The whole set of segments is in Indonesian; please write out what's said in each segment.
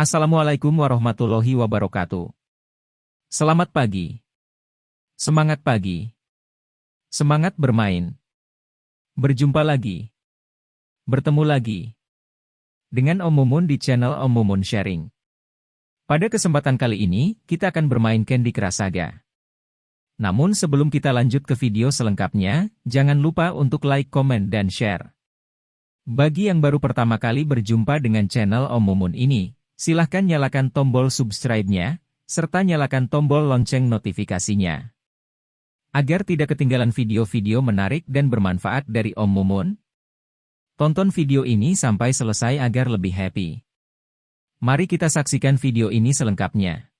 Assalamualaikum warahmatullahi wabarakatuh. Selamat pagi. Semangat pagi. Semangat bermain. Berjumpa lagi. Bertemu lagi. Dengan Om Mumun di channel Om Mumun Sharing. Pada kesempatan kali ini, kita akan bermain Candy Crush Saga. Namun sebelum kita lanjut ke video selengkapnya, jangan lupa untuk like, komen, dan share. Bagi yang baru pertama kali berjumpa dengan channel Om Mumun ini, silahkan nyalakan tombol subscribe-nya, serta nyalakan tombol lonceng notifikasinya. Agar tidak ketinggalan video-video menarik dan bermanfaat dari Om Mumun, tonton video ini sampai selesai agar lebih happy. Mari kita saksikan video ini selengkapnya.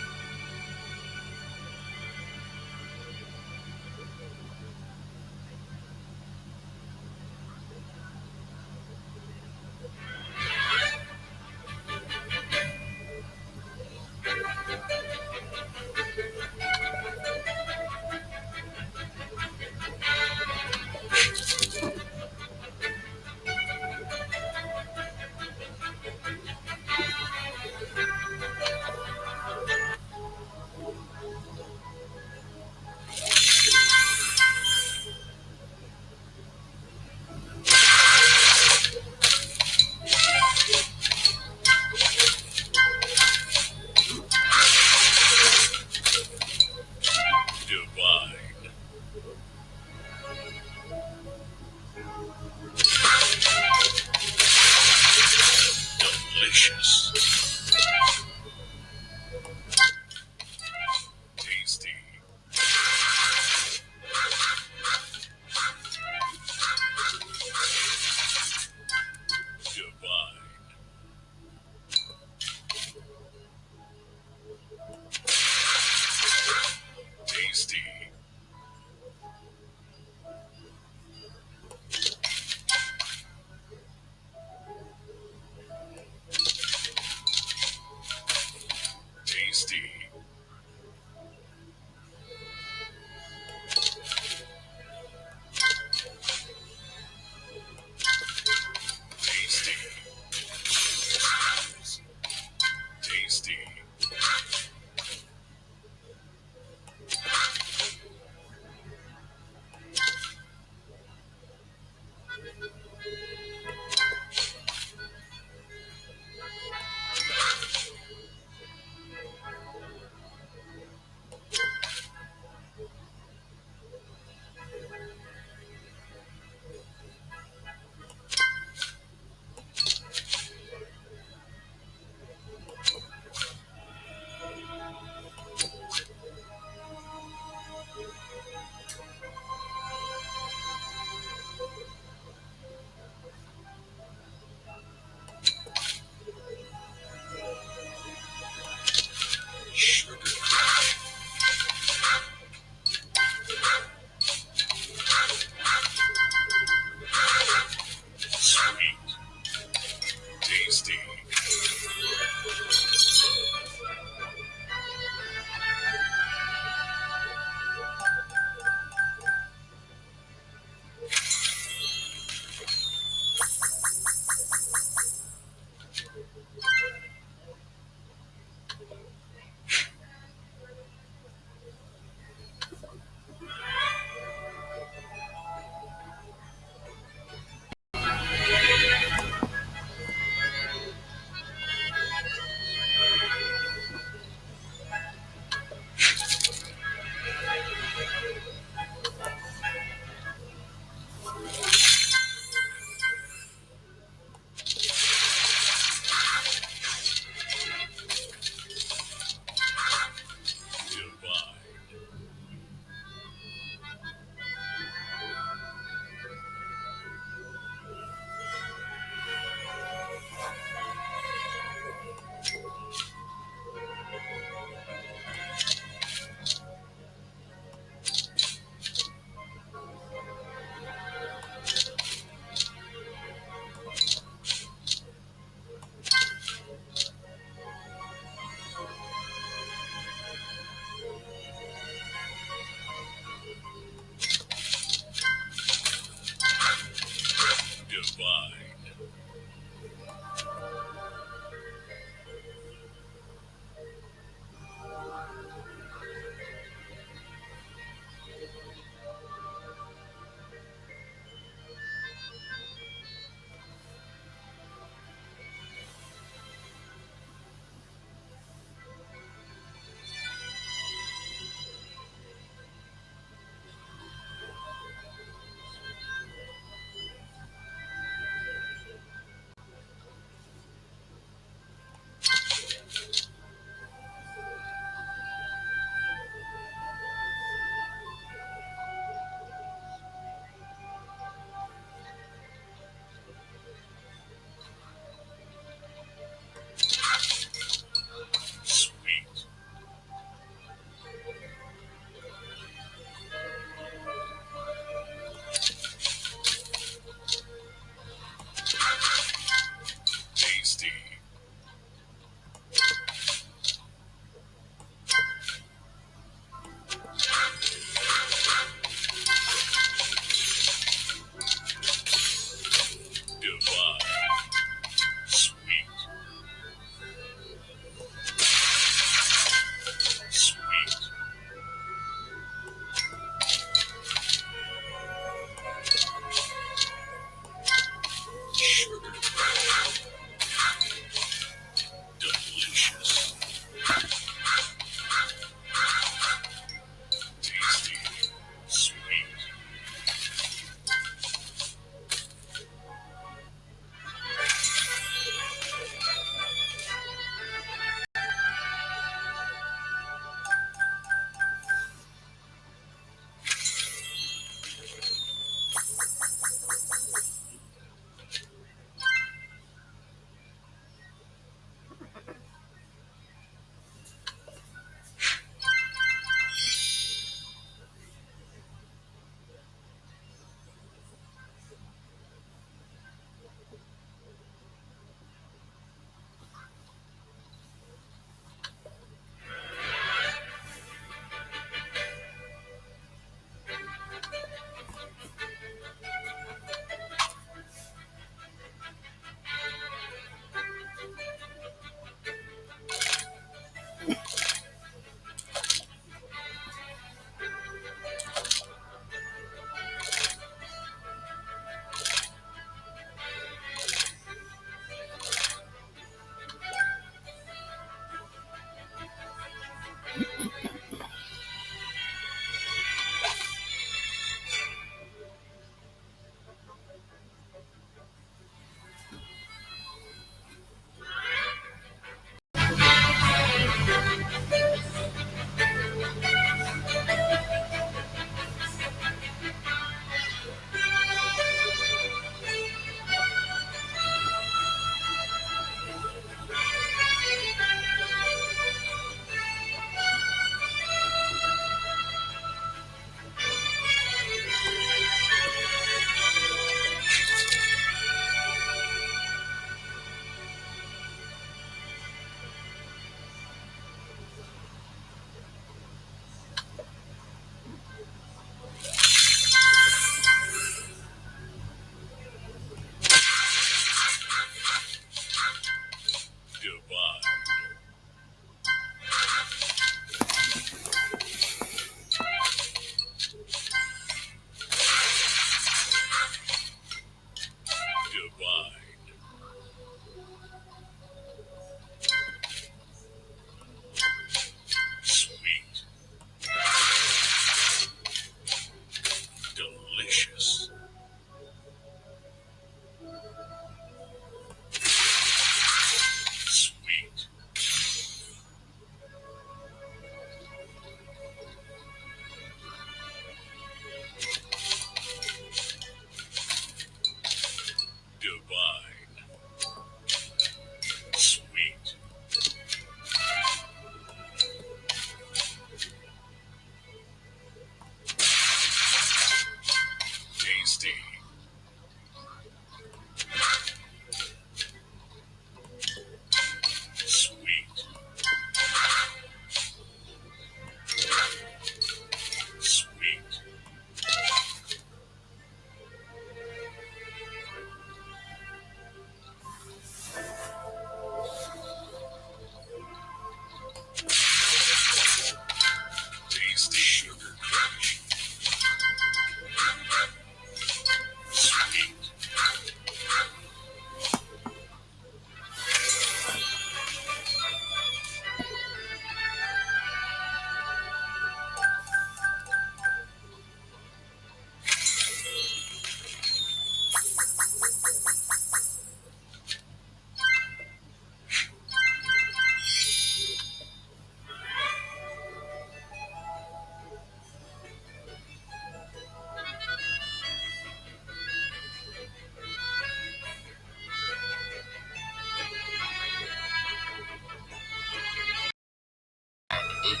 Salah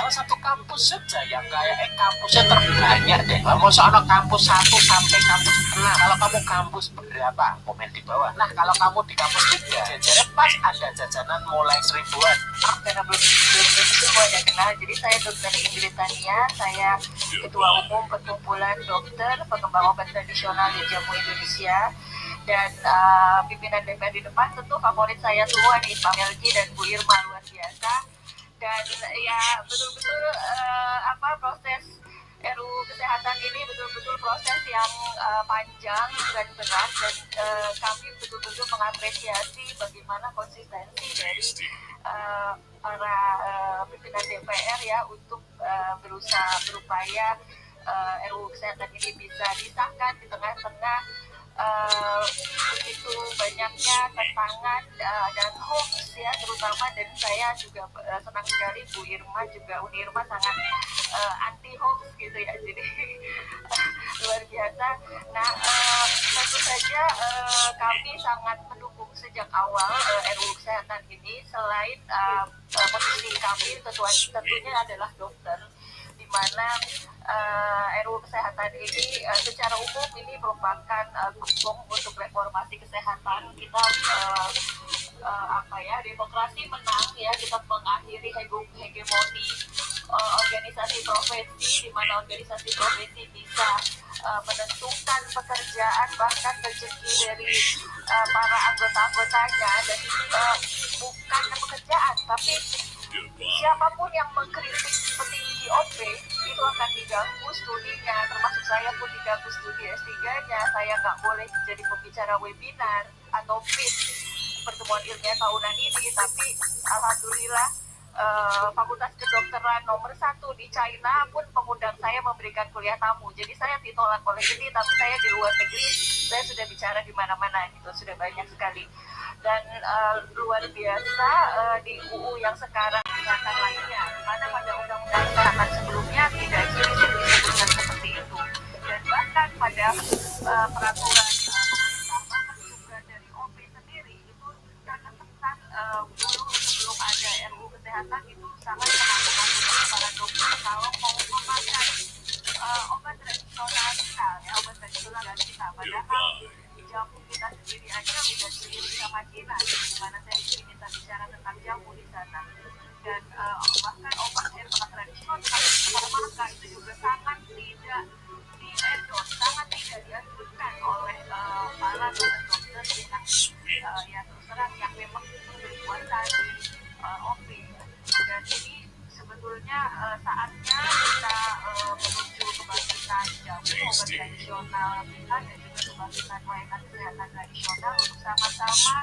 satu kampus saja yang kayak kampusnya terbanyak deh. Mau soal kampus 1 sampai kampus 6. Kalau kamu kampus berapa? Komen di bawah. Nah, kalau kamu di kampus 3, jajaran pas ada jajanan mulai 1000-an. Karena belum itu ada kenal. Jadi saya Dr. Ingrid Tania, saya Ketua Umum Perkumpulan Dokter Pengembang Obat Tradisional di Jamu Indonesia. Dan pimpinan DPR di depan tentu favorit saya semua nih, Pak Melki dan Bu Irma, luar biasa. Dan ya betul-betul proses RUU Kesehatan ini betul-betul proses yang panjang dan berat, dan kami betul-betul mengapresiasi bagaimana konsistensi dari para pimpinan DPR ya untuk berupaya RUU Kesehatan ini bisa disahkan di tengah-tengah begitu banyaknya tantangan dan hoax ya terutama. Dan saya juga senang sekali Bu Irma juga Unirma sangat anti hoax gitu ya, jadi luar biasa. Nah tentu saja kami sangat mendukung sejak awal RUU Kesehatan ini. Selain posisi kami tentunya adalah dokter, di mana RUU Kesehatan ini secara umum ini merupakan gerbong untuk reformasi kesehatan. Kita demokrasi menang ya, kita mengakhiri hegemoni organisasi profesi, di mana organisasi profesi bisa menentukan pekerjaan bahkan rezeki dari para anggota-anggotanya. Dan ini bukan pekerjaan, tapi siapapun yang mengkritik seperti IOP itu akan diganggu studinya, termasuk saya pun diganggu studi S3-nya. Saya nggak boleh jadi pembicara webinar atau pitch pertemuan ilmiah tahunan ini, tapi alhamdulillah Fakultas Kedokteran nomor 1 di China pun mengundang saya memberikan kuliah tamu. Jadi saya ditolak oleh ini, tapi saya di luar negeri saya sudah bicara di mana-mana gitu, sudah banyak sekali. Dan luar biasa di UU yang sekarang kesehatan lainnya, mana pada undang-undang kesehatan sebelumnya tidak disebutkan seperti itu. Dan bahkan pada peraturan pemerintah, bahkan juga dari OP sendiri itu sangat ketat dulu sebelum ada RUU Kesehatan itu sangat menakutkan para dokter kalau mau memakan obat tradisional kita ya, obat tradisional kita. Padahal jamu kita sendiri aja bisa sendiri sama Cina, di mana saya bisa bicara tentang jamu di sana. Dan bahkan obat herbal tradisional maka itu juga sangat tidak di-endorse, sangat tidak dianjurkan oleh para dokter yang terus terang yang memang berkuasa di OP. Dan ini sebetulnya saatnya kita menuju kebangkitan jamu obat tradisional kita dan juga kebangkitan layanan kesehatan tradisional untuk sama-sama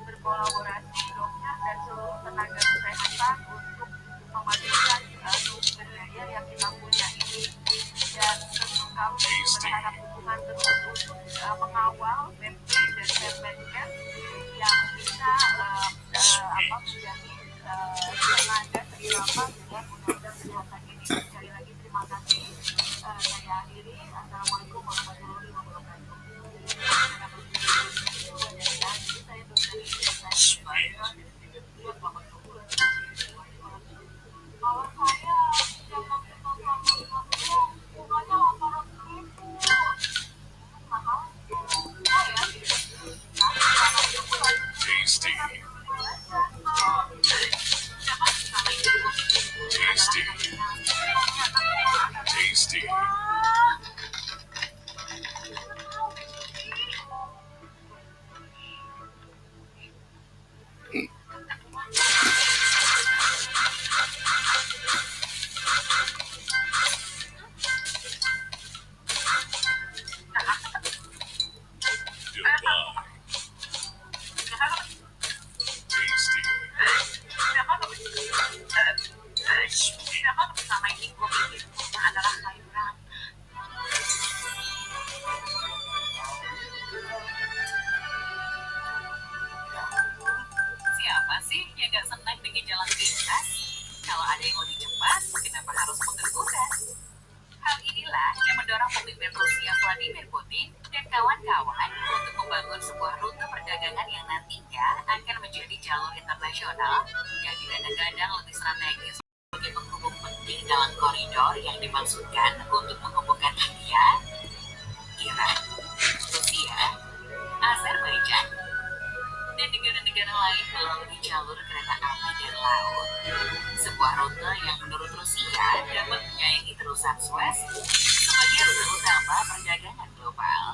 berkolaborasi dokter dan seluruh tenaga kesehatan untuk memajukan sumber daya yang kita punya ini. Dan tentu kami berharap dukungan terus untuk mengawal BP dan Permenkes yang bisa menjadi tenaga seirama dengan undang-undang kesehatan ini. Sekali lagi terima kasih. Saya akhiri. Assalamualaikum warahmatullahi wabarakatuh. Saya Kalau ada yang lebih cepat, kenapa harus mundur-mundur? Hal inilah yang mendorong pemimpin Rusia Vladimir Putin dan kawan-kawan untuk membangun sebuah rute perdagangan yang nantinya akan menjadi jalur internasional yang digadang-gadang lebih strategis sebagai penghubung penting dalam koridor yang dimaksudkan untuk menghubungkan India, Iran, Rusia, Azerbaijan, dan negara-negara lain melalui jalur kereta api dan laut. Sebuah rute yang menurut Rusia dapat menyaingi terusan Suez sebagai rute utama perdagangan global.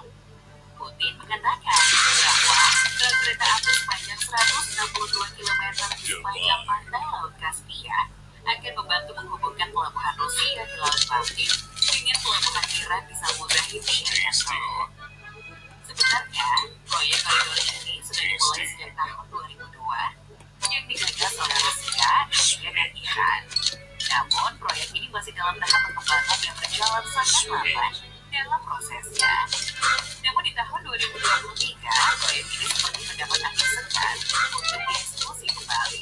Putin mengatakan bahwa rel kereta api sepanjang 162 km di sepanjang pantai Laut Kaspia akan membantu menghubungkan pelabuhan Rusia di Laut Baltik dengan pelabuhan Iran di Samudra Hindia dan Teluk. Sebenarnya, proyek koridor ini sudah dimulai sejak tahun 2002 yang digagas oleh Rusia, India, dan Iran. Namun, proyek ini masih dalam tahap pengembangan yang berjalan sangat lamban dalam prosesnya. Namun di tahun 2023, proyek ini seperti mendapat angin segar untuk dieksekusi kembali.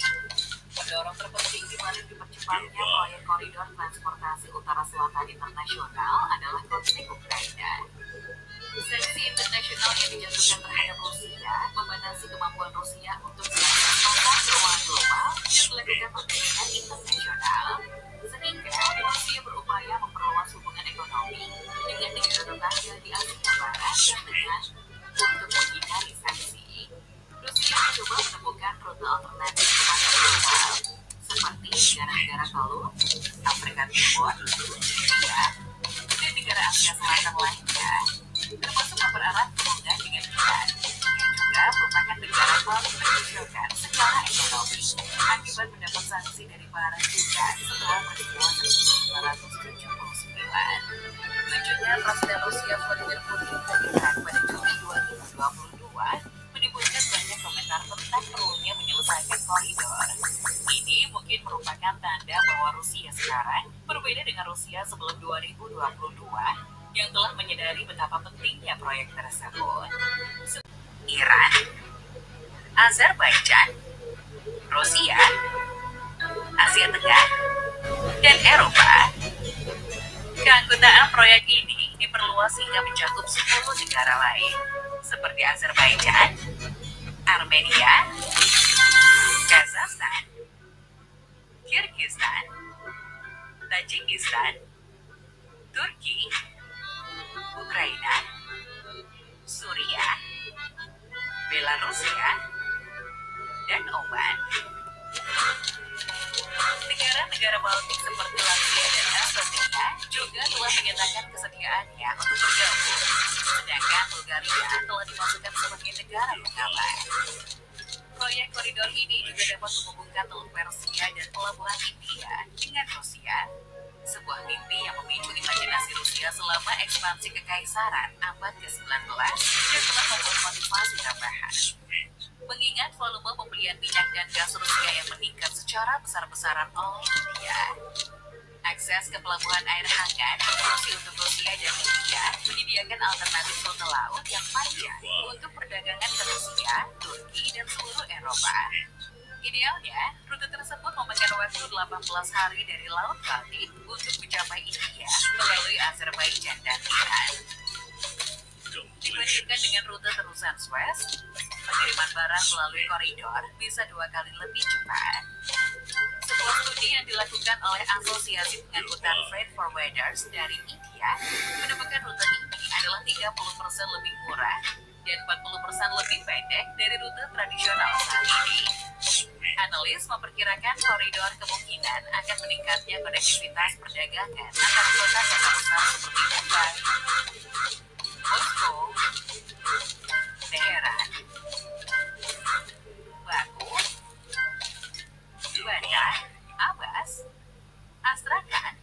Pendorong terpenting di balik dipercepatnya proyek koridor transportasi utara selatan internasional adalah konflik Ukraina. Sanksi internasional yang dijatuhkan terhadap Rusia membatasi kemampuan Rusia untuk melakukan pasar keuangan global dan melakukan perdagangan internasional. Sehingga Rusia berupaya memperluas hubungan ekonomi dengan negara tetangga di Asia Barat dan Tengah untuk menghindari sanksi. Rusia mencoba menemukan rute alternatif ke pasar global seperti negara-negara Teluk, Afrika Timur, India, dan negara Asia Selatan lainnya, termasuk mempererat hubungan dengan Iran, yang juga merupakan negara paling menguntungkan secara ekonomi akibat mendapat sanksi dari Barat juga setelah peristiwa 1979. Kunjungan Presiden Rusia Vladimir Putin ke Iran pada Juli 2022 menimbulkan banyak komentar tentang perlunya menyelesaikan koridor. Ini mungkin merupakan tanda bahwa Rusia sekarang berbeda dengan Rusia sebelum 2022 yang telah menyadari betapa pentingnya proyek tersebut. Iran, Azerbaijan, Rusia, Asia Tenggara, dan Eropa. Keanggotaan proyek ini diperluas hingga mencakup 10 negara lain, seperti Azerbaijan, Armenia, Kazakhstan, Kyrgyzstan, Tajikistan, Turki, Ukraina, Suriah, Belarusia, dan Oman. Negara-negara Baltik seperti Latvia dan Estonia juga telah menyatakan kesediaannya untuk bergabung, sedangkan Bulgaria telah dimasukkan sebagai negara pengaman. Proyek koridor ini juga dapat menghubungkan Teluk Persia dan pelabuhan India dengan Rusia. Sebuah mimpi yang memicu imajinasi Rusia selama ekspansi kekaisaran abad ke-19 dan telah membuat motivasi tambahan. Mengingat volume pembelian minyak dan gas Rusia yang meningkat secara besar-besaran oleh India. Akses ke pelabuhan air hangat berfungsi untuk Rusia dan India menyediakan alternatif rute laut yang panjang untuk perdagangan ke Rusia, Turki, dan seluruh Eropa. Idealnya, rute tersebut memakan waktu 18 hari dari Laut Baltik untuk mencapai India melalui Azerbaijan dan Iran. Dibandingkan dengan rute terusan Suez, pengiriman barang melalui koridor bisa 2 kali lebih cepat. Sebuah studi yang dilakukan oleh Asosiasi Pengangkutan Freight Forwarders dari India menemukan rute ini adalah 30% lebih murah dan 40% lebih pendek dari rute tradisional saat ini. Analis memperkirakan koridor kemungkinan akan meningkatnya konektivitas perdagangan antar kota-kota besar seperti Mumbai, Moskow, Teheran, Baku, Bandar Abbas, Astrakhan,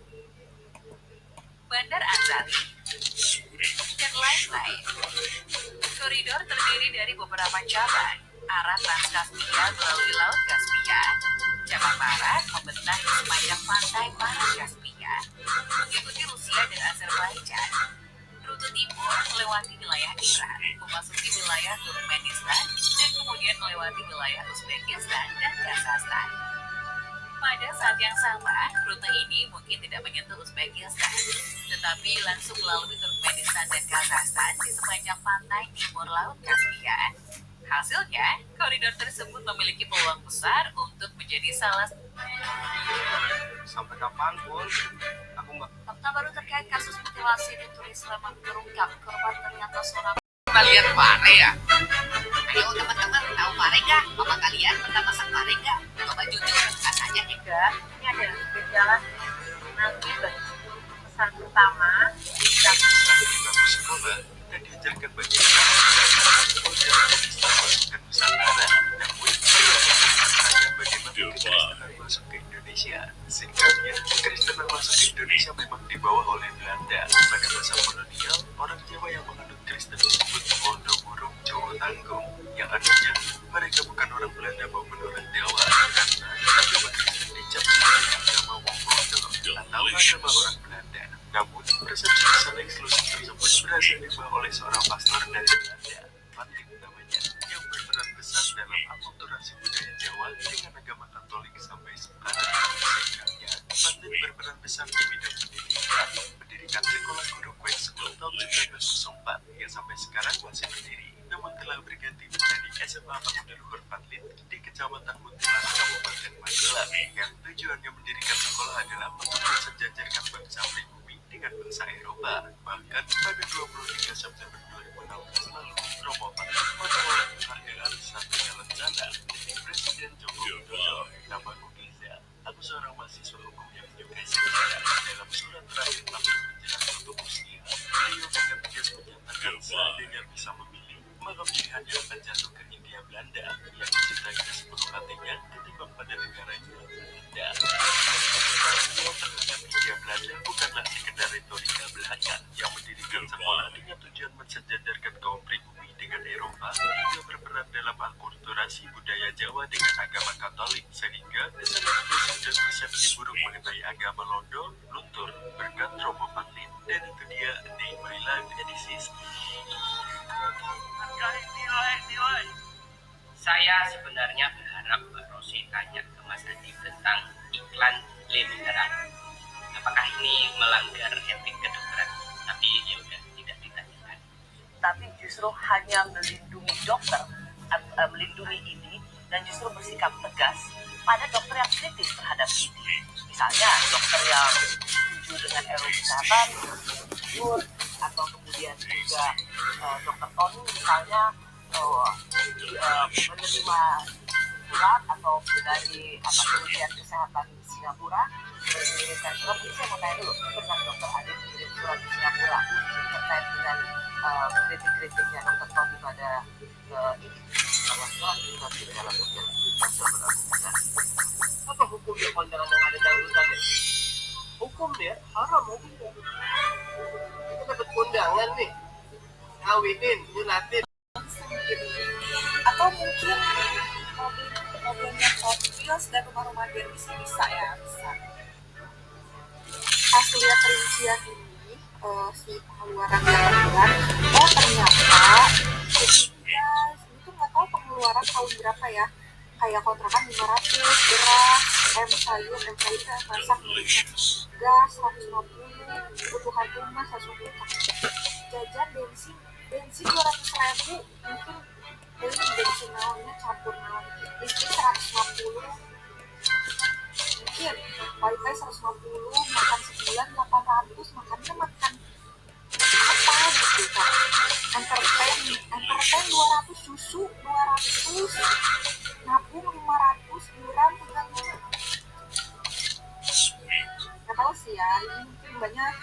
Bandar Anzali, dan lain-lain. Koridor terdiri dari beberapa cabang. Arah Transkaspia melalui Laut Kaspia. Cabang barat membentang di sepanjang pantai Barat Kaspia, mengikuti Rusia dan Azerbaijan. Rute timur melewati wilayah Iran, memasuki wilayah Turkmenistan, dan kemudian melewati wilayah Uzbekistan dan Kazakhstan. Pada Pada saat yang sama, rute ini mungkin tidak menyentuh Uzbekistan, tetapi langsung melalui Turkmenistan dan Kazakhstan di sepanjang pantai timur Laut Kaspia. Hasilnya, koridor tersebut memiliki peluang besar untuk menjadi salah Sampai kapan pun aku nggak Fakta baru terkait kasus mutilasi di turis Sleman terungkap. Korban ternyata seorang. Kita lihat pare ya. Ayo teman-teman, tahu pare nggak? Apa kalian pernah masak pare nggak? Coba jujur, rasanya Juga, ini ada gejala nanti pesan pertama tidak di bangku sekolah dan diajarkan bagaimana masukkan Nusantara. Namun, tanya bagaimana kekristenan masuk ke Indonesia. Singkatnya, kekristenan masuk ke Indonesia memang dibawa oleh Belanda. Pada masa kolonial, orang Jawa yang menganut Kristen disebut Mondo Burung Jawa Tanggung. Yang artinya, mereka bukan orang Belanda maupun orang Jawa, karena agama Kristen dicap sebagai agama Wong Mondo atau agama orang Belanda. Namun, persepsi kesan eksklusif tersebut berhasil dibawa oleh seorang pastor dari Belanda, Patrick namanya, yang berperan besar dalam akulturasi budaya Jawa dengan agama Katolik sampai sekarang. Sehingga, Patrick berperan besar di bidang pendidikan, mendirikan sekolah guru Queen's School tahun 1904 yang sampai sekarang masih berdiri, namun telah berganti menjadi SMA Pemuda Luhur Patlin di Kecamatan Muntilan, Kabupaten Magelang, yang tujuannya mendirikan sekolah adalah untuk mensejajarkan bangsa pribumi dengan bangsa Eropa. Bahkan pada 23 September 2016 lalu, Romo Patlin memperoleh penghargaan Satria Lencana dari Presiden Joko Widodo. Namaku Giza, aku seorang mahasiswa hukum yang menyukai sejarah. Dalam surat terakhir Patlin menjelang tutup usia, beliau dengan tegas menyatakan seandainya bisa memilih, maka pilihannya akan jatuh ke Hindia Belanda yang dicintainya sepenuh hatinya ketimbang pada negaranya Belanda. Beliau terhadap Hindia Belanda bukanlah sekedar retorika belaka yang mendirikan sekolah dengan tujuan mensejajarkan kaum pribumi dengan Eropa, juga berperan dalam akulturasi budaya Jawa dengan agama Katolik, sehingga kesan dan persepsi buruk mengenai agama Londo luntur berkat Romo Patlin. Dan itu dia Day My Life edisi. Saya sebenarnya berharap Mbak Rosi tanya ke Mas Adi tentang iklan Le Mineral. Apakah ini melanggar etik kedokteran? Tapi ya udah, tidak ditanyakan. Tapi justru hanya melindungi dokter, melindungi ini, dan justru bersikap tegas pada dokter yang kritis terhadap ini. Misalnya dokter yang setuju dengan RUU Kesehatan, jujur, atau kemudian juga dokter Tony misalnya menerima surat atau dari Kementerian Kesehatan Singapura mengirimkan surat. Ini saya mau tanya dulu, benar dokter Adi mengirim surat di Singapura terkait dengan kritik-kritiknya dokter Tony pada ini bahwa surat di dalam Apa hukumnya kondangan yang ada dalam hutannya? Hukum ya, haram hukumnya. Kita dapat kondangan nih, ngawinin, nyunatin. atau mungkin mobilnya Hot Wheels dan rumah-rumah dia bisa ya bisa. Pas lihat rincian ini si pengeluaran bulan, ternyata ketika itu nggak tahu pengeluaran tahun berapa ya, kayak kontrakan 500, beras, sayur masak, gas 150, kebutuhan rumah 150, jajan bensin 200.000, mungkin ini bensin naonnya campur naon, listrik 150, mungkin wifi 150, makan sebulan 800, makannya makan apa gitu kan, entertain 200, susu 200, nabung 500, iuran 300. Gak tau sih ya, ini mungkin banyak.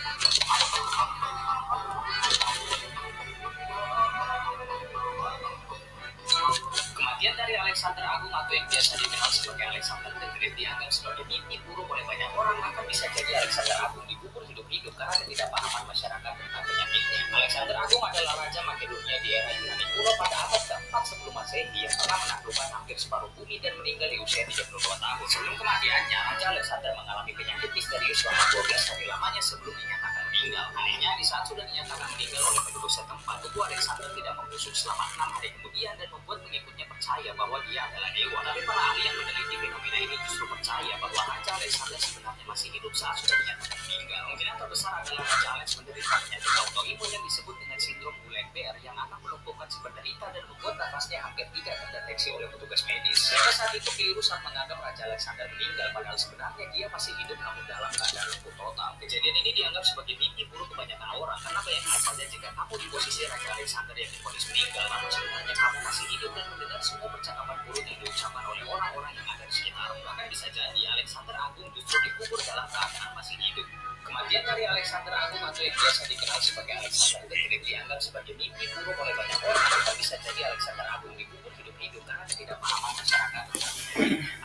Kematian dari Alexander Agung atau yang biasa dikenal sebagai Alexander the Great dianggap sebagai mimpi buruk oleh banyak orang. Maka bisa jadi Alexander Agung dikubur hidup-hidup karena ketidakpahaman masyarakat tentang penyakitnya. Alexander Agung adalah raja Makedonia di era Yunani kuno pada abad ke-4 sebelum Masehi yang pernah menaklukkan hampir separuh bumi dan meninggal di usia 32 tahun. Sebelum kematiannya, Raja Alexander mengalami penyakit misterius selama 12 hari lamanya sebelum dinyatakan meninggal. Anehnya, di saat sudah dinyatakan meninggal oleh penduduk setempat, tubuh Alexander tidak membusuk selama 6 hari kemudian dan membuat pengikutnya percaya bahwa dia adalah dewa. Tapi para ahli yang meneliti fenomena ini justru percaya bahwa Raja Alexander sebenarnya masih hidup saat sudah dinyatakan meninggal. Kemungkinan terbesar adalah Raja Alex menderita penyakit autoimun yang disebut dengan sindrom Guillain-Barré yang akan melumpuhkan si penderita dan membuat nafasnya hampir tidak terdeteksi oleh petugas medis. Pada saat itu keliru saat menganggap Raja Alexander meninggal, padahal sebenarnya dia masih hidup namun dalam keadaan lumpuh total. Kejadian ini dianggap sebagai mimpi buruk kebanyakan orang, karena bayangkan saja jika kamu di posisi Raja Alexander yang divonis meninggal, namun sebenarnya kamu masih hidup dan mendengar semua percakapan buruk yang diucapkan oleh orang-orang yang ada di sekitar. Bahkan bisa jadi Alexander Agung justru dikubur dalam keadaan masih hidup. Kematian dari Alexander Agung atau yang biasa dikenal sebagai Alexander the Great dianggap sebagai mimpi buruk oleh banyak orang, dan bisa jadi Alexander Agung dikubur hidup-hidup karena ketidakpahaman masyarakat.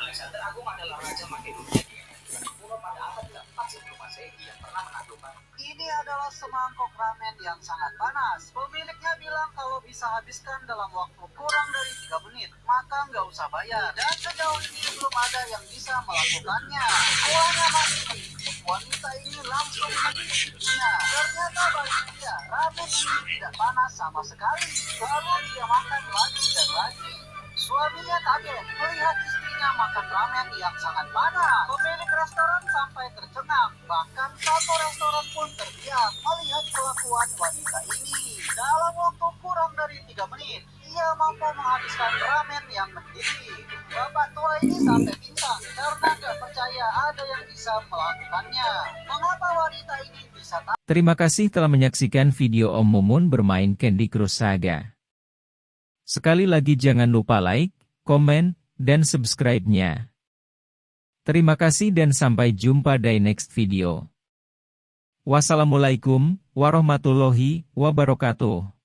Alexander Agung adalah Raja Makedonia di era kuno pada abad ke-4 sebelum Masehi yang pernah menaklukkan. Ini adalah semangkok ramen yang sangat panas. Pemiliknya bilang kalau bisa habiskan dalam waktu kurang dari 3 menit, maka nggak usah bayar. Dan sejauh ini belum ada yang bisa melakukannya. Kuahnya masih mendidih, wanita ini langsung mencicipinya. Ternyata bagi dia, ramen ini tidak panas sama sekali. Lalu dia makan lagi dan lagi. Suaminya kaget melihat istrinya makan ramen yang sangat panas. Pemilik restoran sampai tercengang. Bahkan satu restoran pun terdiam melihat kelakuan wanita ini. Dalam waktu kurang dari 3 menit, ia mampu menghabiskan ramen yang mendidih. Bapak tua ini sampai pingsan karena nggak percaya ada yang bisa melakukannya. Mengapa wanita ini bisa tahu? Terima kasih telah menyaksikan video Om Mumun bermain Candy Crush Saga. Sekali lagi jangan lupa like, komen, dan subscribe-nya. Terima kasih dan sampai jumpa di next video. Wassalamualaikum warahmatullahi wabarakatuh.